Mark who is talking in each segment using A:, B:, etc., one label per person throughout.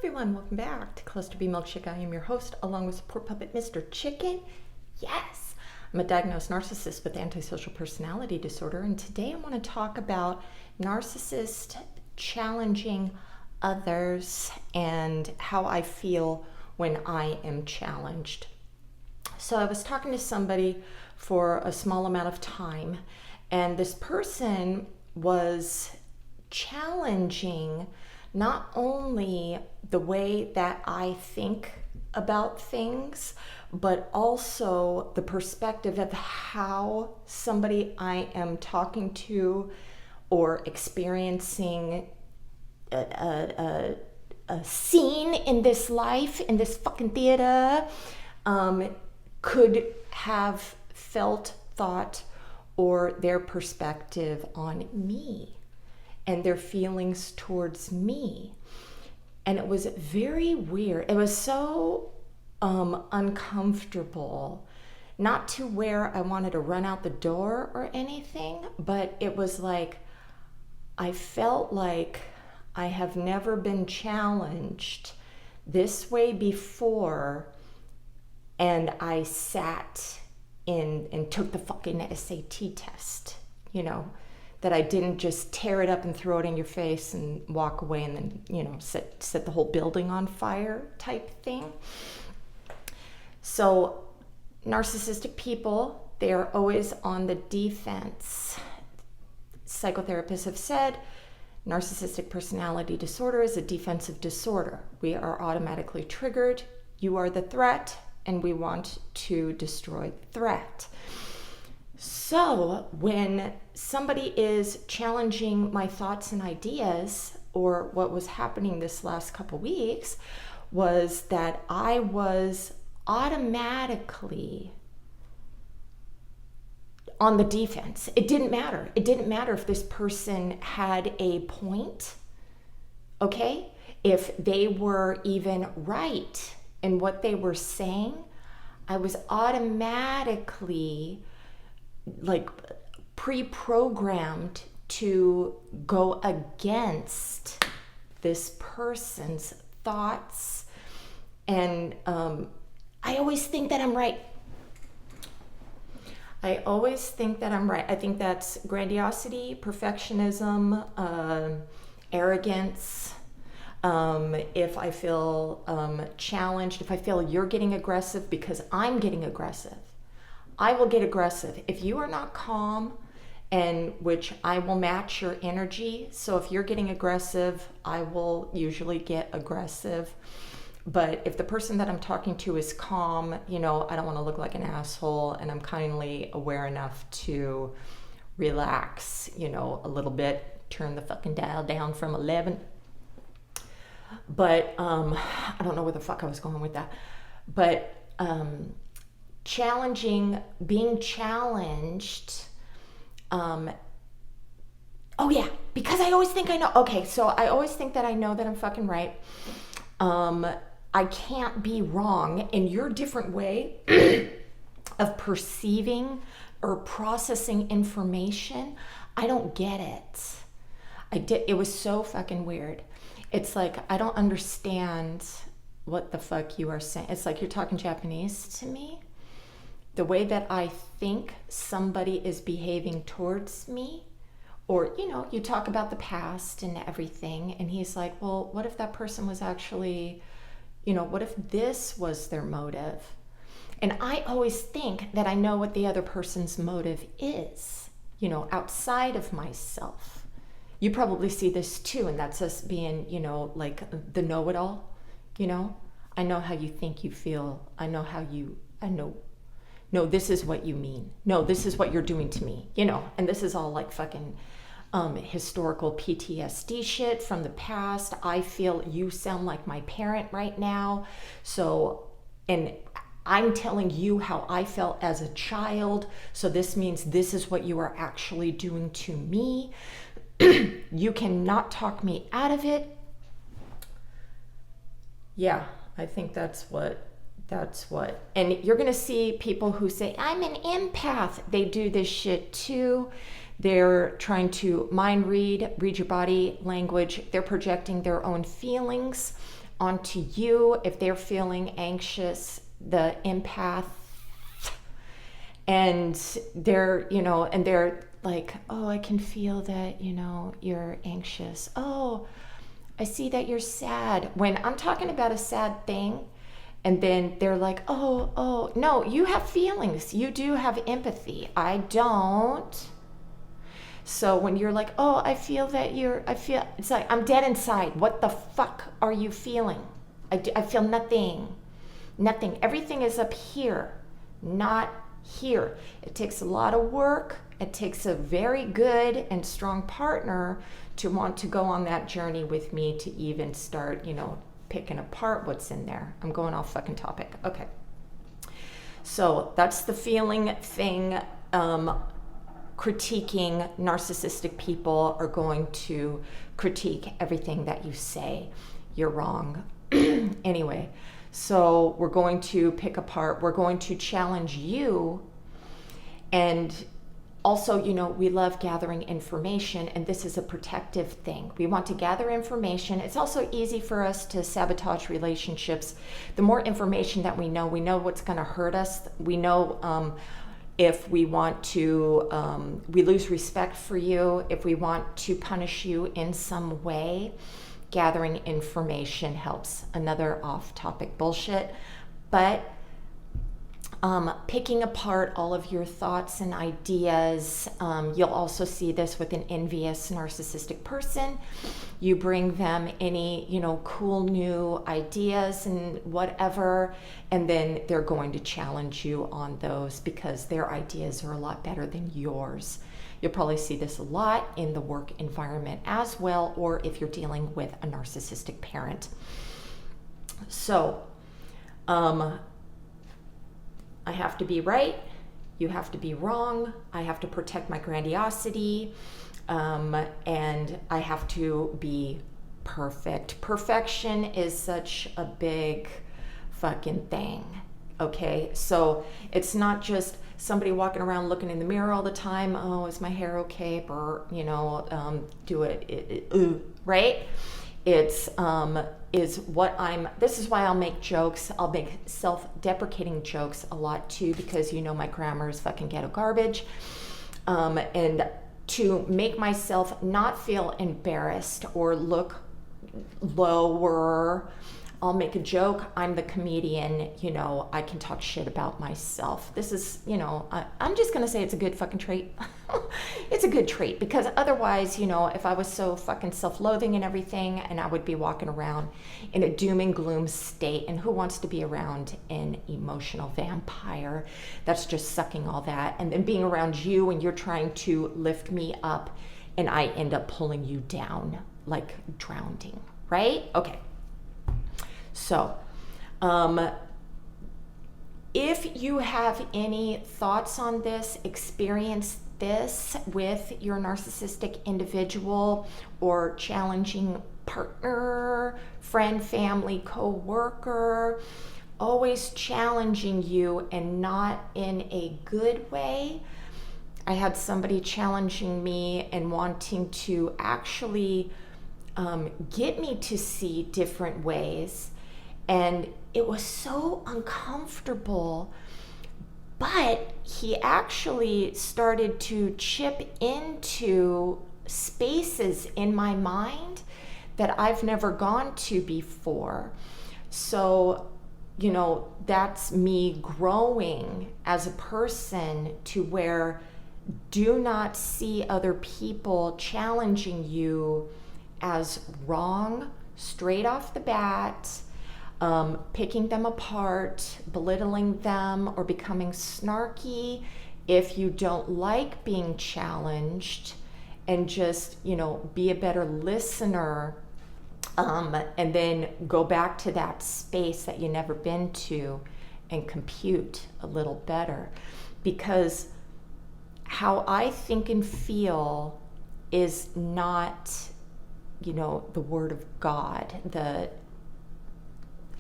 A: everyone, welcome back to Clusterbmilkshake. I am your host, along with support puppet Mr. Chicken. Yes, I'm a diagnosed narcissist with antisocial personality disorder, and today I want to talk about narcissists challenging others and how I feel when I am challenged. So I was talking to somebody for a small amount of time, and this person was challenging not only the way that I think about things, but also the perspective of how somebody I am talking to or experiencing a scene in this life, in this fucking theater, could have felt, thought, or their perspective on me and their feelings towards me. And it was very weird. It was so uncomfortable, not to where I wanted to run out the door or anything, but it was like, I felt like I have never been challenged this way before, and I sat in and took the fucking SAT test, that I didn't just tear it up and throw it in your face and walk away and then, set the whole building on fire type thing. So narcissistic people, they are always on the defense. Psychotherapists have said narcissistic personality disorder is a defensive disorder. We are automatically triggered. You are the threat, and we want to destroy the threat. So when somebody is challenging my thoughts and ideas, or what was happening this last couple weeks, was that I was automatically on the defense. It didn't matter. It didn't matter if this person had a point, okay? If they were even right in what they were saying, I was automatically pre-programmed to go against this person's thoughts. And I always think that I'm right. I think that's grandiosity, perfectionism, arrogance. If I feel challenged, if I feel you're getting aggressive because I'm getting aggressive, I will get aggressive. If you are not calm, and which I will match your energy. So if you're getting aggressive, I will usually get aggressive. But if the person that I'm talking to is calm, I don't want to look like an asshole, and I'm kindly aware enough to relax, a little bit, turn the fucking dial down from 11. But I don't know where the fuck I was going with that. But being challenged, because I always think I know. Okay, so I always think that I know that I'm fucking right. I can't be wrong, in your different way of perceiving or processing information. I don't get it. It was so fucking weird. It's like, I don't understand what the fuck you are saying. It's like you're talking Japanese to me. The way that I think somebody is behaving towards me, or, you talk about the past and everything, and he's like, well, what if that person was actually, what if this was their motive? And I always think that I know what the other person's motive is, outside of myself. You probably see this too, and that's us being, like the know-it-all, I know how you think, you feel, no, this is what you mean. No, this is what you're doing to me, and this is all like fucking historical PTSD shit from the past. I feel you sound like my parent right now. So, and I'm telling you how I felt as a child. So this means this is what you are actually doing to me. You cannot talk me out of it. Yeah, I think that's what, and you're going to see people who say, I'm an empath. They do this shit too. They're trying to mind read your body language. They're projecting their own feelings onto you if they're feeling anxious, the empath, and they're, and they're like, oh, I can feel that, you're anxious. Oh, I see that you're sad. When I'm talking about a sad thing, and then they're like, oh, no, you have feelings. You do have empathy. I don't. So when you're like, oh, I feel, it's like, I'm dead inside. What the fuck are you feeling? I feel nothing. Nothing. Everything is up here, not here. It takes a lot of work. It takes a very good and strong partner to want to go on that journey with me to even start, picking apart what's in there. I'm going off fucking topic. Okay. So that's the feeling thing. Critiquing narcissistic people are going to critique everything that you say. You're wrong. Anyway, so we're going to pick apart, we're going to challenge you. And also, we love gathering information, and this is a protective thing. We want to gather information. It's also easy for us to sabotage relationships. The more information that we know what's going to hurt us. We know if we want to, we lose respect for you, if we want to punish you in some way. Gathering information helps. Another off-topic bullshit. But picking apart all of your thoughts and ideas. You'll also see this with an envious narcissistic person. You bring them any, cool new ideas and whatever, and then they're going to challenge you on those because their ideas are a lot better than yours. You'll probably see this a lot in the work environment as well, or if you're dealing with a narcissistic parent. So, I have to be right, you have to be wrong, I have to protect my grandiosity, and I have to be perfect. Perfection is such a big fucking thing, okay? So it's not just somebody walking around looking in the mirror all the time, oh, is my hair okay, or, do it, right? It's, this is why I'll make jokes. I'll make self-deprecating jokes a lot too, because my grammar is fucking ghetto garbage. And to make myself not feel embarrassed or look lower, I'll make a joke. I'm the comedian, I can talk shit about myself. This is, I'm just going to say it's a good fucking trait. It's a good trait because otherwise, if I was so fucking self-loathing and everything, and I would be walking around in a doom and gloom state, and who wants to be around an emotional vampire that's just sucking all that, and then being around you and you're trying to lift me up and I end up pulling you down, like drowning, right? Okay. So, if you have any thoughts on this, experience this with your narcissistic individual or challenging partner, friend, family, co-worker, always challenging you and not in a good way. I had somebody challenging me and wanting to actually get me to see different ways. And it was so uncomfortable, but he actually started to chip into spaces in my mind that I've never gone to before. So, that's me growing as a person to where do not see other people challenging you as wrong straight off the bat. Picking them apart, belittling them, or becoming snarky if you don't like being challenged, and just, be a better listener, and then go back to that space that you never been to and compute a little better. Because how I think and feel is not, the word of God.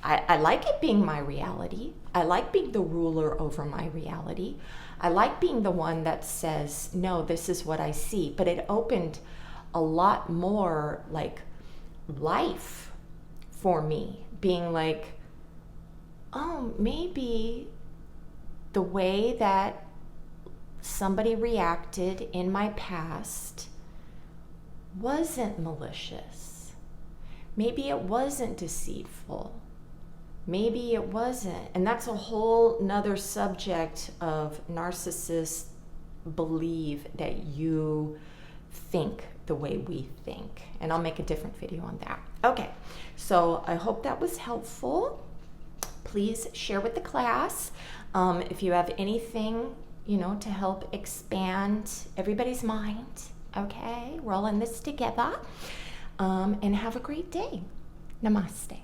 A: I like it being my reality. I like being the ruler over my reality. I like being the one that says, no, this is what I see. But it opened a lot more like life for me being like, oh, maybe the way that somebody reacted in my past wasn't malicious. Maybe it wasn't deceitful. Maybe it wasn't. And that's a whole nother subject of narcissists believe that you think the way we think. And I'll make a different video on that. Okay, so I hope that was helpful. Please share with the class. If you have anything, to help expand everybody's mind, okay? We're all in this together. And have a great day. Namaste.